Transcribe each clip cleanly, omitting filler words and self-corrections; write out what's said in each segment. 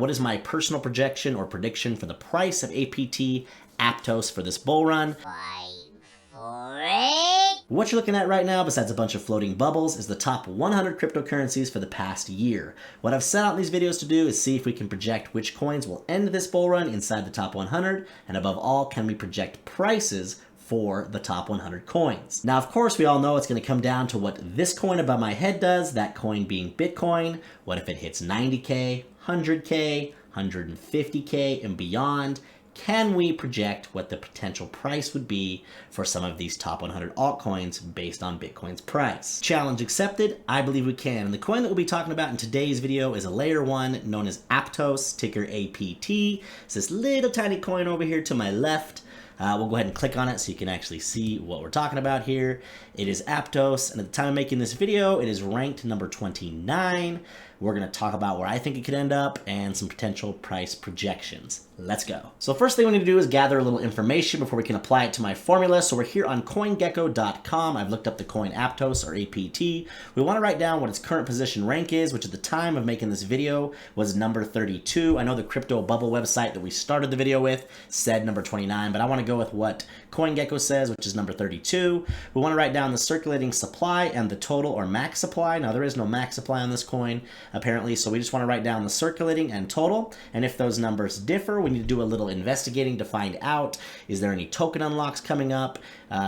what is my personal projection or prediction for the price of APT Aptos for this bull run. 5, 4, 8. What you're looking at right now, besides a bunch of floating bubbles, is the top 100 cryptocurrencies for the past year. What I've set out in these videos to do is see if we can project which coins will end this bull run inside the top 100, and above all, can we project prices for the top 100 coins. Now, of course, we all know it's going to come down to what this coin above my head does, that coin being Bitcoin. What if it hits 90K, 100K, 150K, and beyond? Can we project what the potential price would be for some of these top 100 altcoins based on Bitcoin's price? Challenge accepted. I believe we can. And the coin that we'll be talking about in today's video is a layer 1 known as APTOS, ticker APT. It's this little tiny coin over here to my left. We'll go ahead and click on it so you can actually see what we're talking about here. It is Aptos, and at the time of making this video, it is ranked number 29. We're going to talk about where I think it could end up and some potential price projections. Let's go. So first thing we need to do is gather a little information before we can apply it to my formula. So we're here on CoinGecko.com. I've looked up the coin Aptos, or APT. We want to write down what its current position rank is, which at the time of making this video was number 32. I know the crypto bubble website that we started the video with said number 29, but I want to go with what CoinGecko says, which is number 32. We want to write down the circulating supply and the total or max supply. Now there is no max supply on this coin, apparently, so we just want to write down the circulating and total, and if those numbers differ, we need to do a little investigating to find out, is there any token unlocks coming up?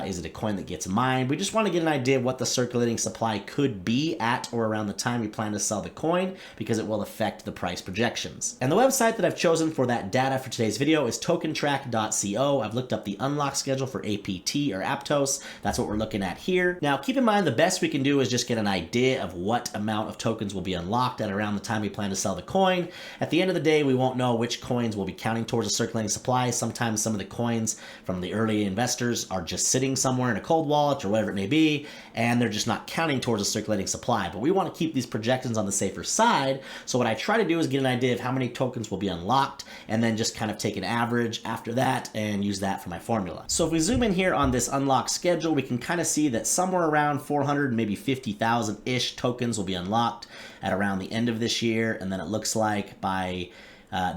Is it a coin that gets mined? We just want to get an idea of what the circulating supply could be at or around the time we plan to sell the coin, because it will affect the price projections. And the website that I've chosen for that data for today's video is tokentrack.co. I've looked up the unlock schedule for APT or Aptos. That's what we're looking at here. Now, keep in mind, the best we can do is just get an idea of what amount of tokens will be unlocked at around the time we plan to sell the coin. At the end of the day, we won't know which coins will be counting towards a circulating supply. Sometimes some of the coins from the early investors are just sitting somewhere in a cold wallet or whatever it may be, and they're just not counting towards a circulating supply. But we want to keep these projections on the safer side, so what I try to do is get an idea of how many tokens will be unlocked, and then just kind of take an average after that and use that for my formula. So if we zoom in here on this unlock schedule, we can kind of see that somewhere around 400, maybe 50,000-ish tokens will be unlocked at around the end of this year, and then it looks like by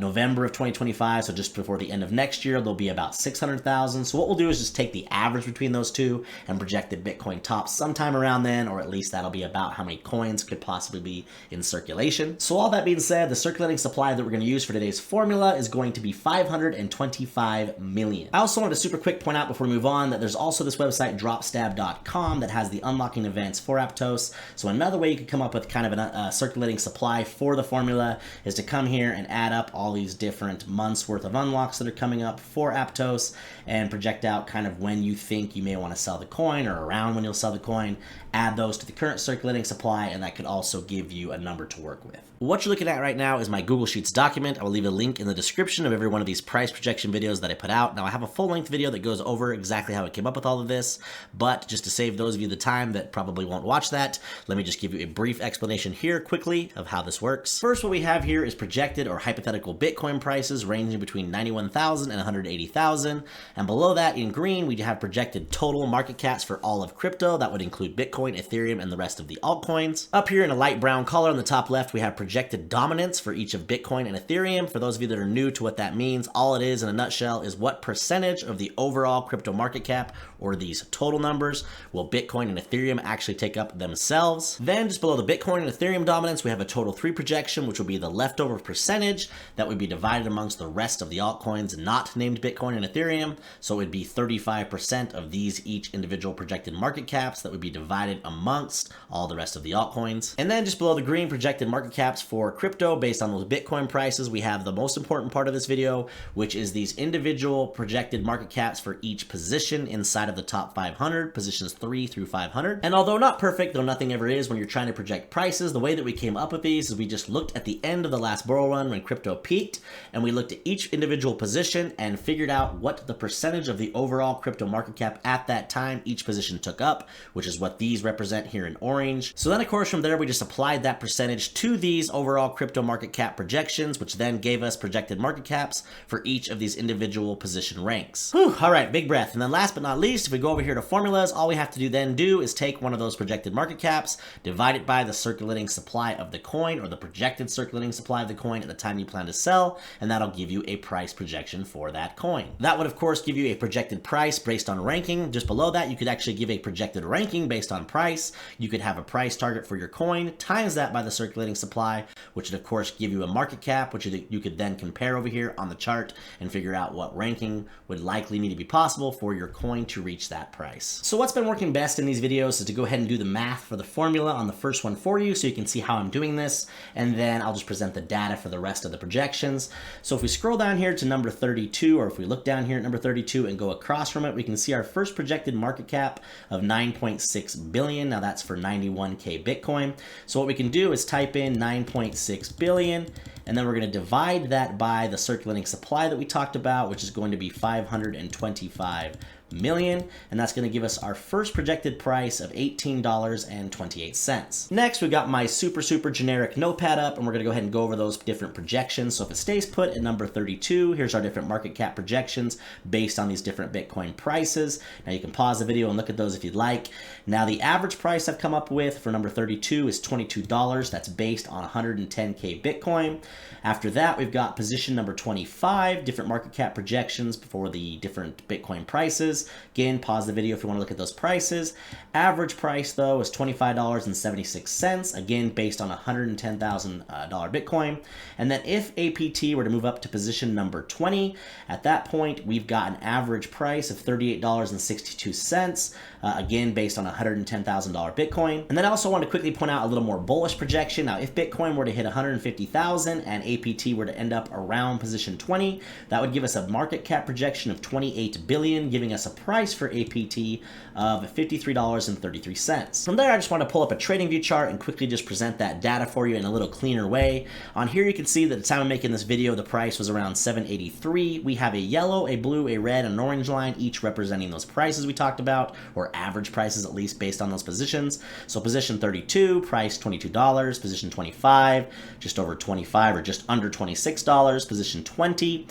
November of 2025, so just before the end of next year, there'll be about 600,000. So what we'll do is just take the average between those two and project that Bitcoin tops sometime around then, or at least that'll be about how many coins could possibly be in circulation. So all that being said, the circulating supply that we're going to use for today's formula is going to be 525 million. I also wanted to super quick point out before we move on that there's also this website dropstab.com that has the unlocking events for Aptos. So another way you could come up with kind of a circulating supply for the formula is to come here and add up all these different months worth of unlocks that are coming up for Aptos and project out kind of when you think you may want to sell the coin or around when you'll sell the coin. Add those to the current circulating supply, and that could also give you a number to work with. What you're looking at right now is my Google Sheets document. I will leave a link in the description of every one of these price projection videos that I put out. Now, I have a full-length video that goes over exactly how I came up with all of this, but just to save those of you the time that probably won't watch that, let me just give you a brief explanation here quickly of how this works. First, what we have here is projected or hypothetical Bitcoin prices ranging between 91,000 and 180,000, and below that in green, we have projected total market caps for all of crypto. That would include Bitcoin, Ethereum, and the rest of the altcoins. Up here in a light brown color on the top left, we have projected dominance for each of Bitcoin and Ethereum. For those of you that are new to what that means, all it is in a nutshell is what percentage of the overall crypto market cap, or these total numbers, will Bitcoin and Ethereum actually take up themselves. Then just below the Bitcoin and Ethereum dominance, we have a total 3 projection, which will be the leftover percentage that would be divided amongst the rest of the altcoins not named Bitcoin and Ethereum. So it would be 35% of these each individual projected market caps that would be divided amongst all the rest of the altcoins. And then just below the green projected market caps for crypto based on those Bitcoin prices, we have the most important part of this video, which is these individual projected market caps for each position inside of the top 500, positions 3 through 500. And although not perfect, though nothing ever is when you're trying to project prices, the way that we came up with these is we just looked at the end of the last bull run when crypto peaked, and we looked at each individual position and figured out what the percentage of the overall crypto market cap at that time each position took up, which is what these represent here in orange. So then, of course, from there, we just applied that percentage to these these overall crypto market cap projections, which then gave us projected market caps for each of these individual position ranks. Whew, all right, big breath. And then last but not least, if we go over here to formulas, all we have to do is take one of those projected market caps, divide it by the circulating supply of the coin, or the projected circulating supply of the coin at the time you plan to sell, and that'll give you a price projection for that coin. That would of course give you a projected price based on ranking. Just below that, you could actually give a projected ranking based on price. You could have a price target for your coin, times that by the circulating supply, which would of course give you a market cap, which you could then compare over here on the chart and figure out what ranking would likely need to be possible for your coin to reach that price. So what's been working best in these videos is to go ahead and do the math for the formula on the first one for you so you can see how I'm doing this, and then I'll just present the data for the rest of the projections. So if we scroll down here to number 32, or if we look down here at number 32 and go across from it, we can see our first projected market cap of 9.6 billion. Now that's for 91K Bitcoin. So what we can do is type in 9.6 billion, and then we're going to divide that by the circulating supply that we talked about, which is going to be 525 million, and that's going to give us our first projected price of $18.28. Next, we got my super generic notepad up, and we're going to go ahead and go over those different projections. So if it stays put at number 32, here's our different market cap projections based on these different Bitcoin prices. Now you can pause the video and look at those if you'd like. Now the average price I've come up with for number 32 is $22. That's based on 110K Bitcoin. After that, we've got position number 25, different market cap projections for the different Bitcoin prices. Again, pause the video if you want to look at those prices. Average price, though, is $25.76, again, based on $110,000 Bitcoin. And then if APT were to move up to position number 20, at that point, we've got an average price of $38.62, again, based on $110,000 Bitcoin. And then I also want to quickly point out a little more bullish projection. Now, if Bitcoin were to hit 150,000 and APT were to end up around position 20, that would give us a market cap projection of 28 billion, giving us a price for APT of $53.33. From there, I just want to pull up a TradingView chart and quickly just present that data for you in a little cleaner way. On here, you can see that at the time of making this video, the price was around 783. We have a yellow, a blue, a red, and an orange line, each representing those prices we talked about, or average prices at least based on those positions. So position 32, price $22. Position 25, just over 25 or just under $26. Position 20,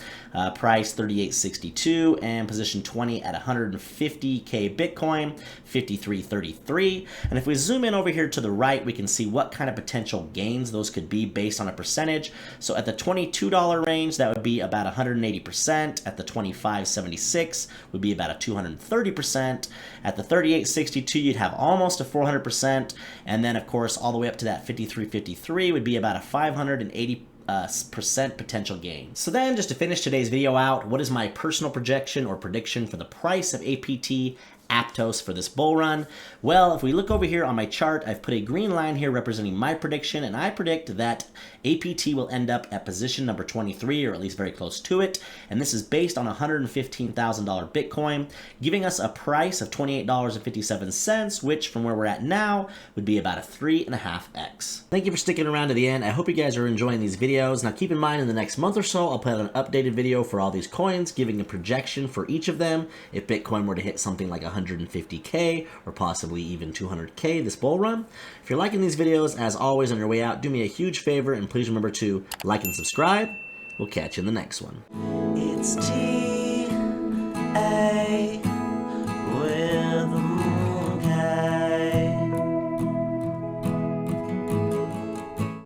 price $38.62, and position 20 at 150K Bitcoin, $53.33. And if we zoom in over here to the right, we can see what kind of potential gains those could be based on a percentage. So at the $22 range, that would be about 180%. At the $25.76 would be about a 230%. At the $38.62, you'd have almost a 400%. And then, of course, all the way up to that $53.53 would be about a 580% potential gain. So then, just to finish today's video out, what is my personal projection or prediction for the price of APT Aptos for this bull run? Well, if we look over here on my chart, I've put a green line here representing my prediction, and I predict that APT will end up at position number 23, or at least very close to it, and this is based on $115,000 Bitcoin, giving us a price of $28.57, which from where we're at now would be about a 3.5x. Thank you for sticking around to the end. I hope you guys are enjoying these videos. Now keep in mind, in the next month or so, I'll put out an updated video for all these coins, giving a projection for each of them if Bitcoin were to hit something like 150K or possibly even 200K this bull run. If you're liking these videos, as always, on your way out, do me a huge favor and please remember to like and subscribe. We'll catch you in the next one. It's T-A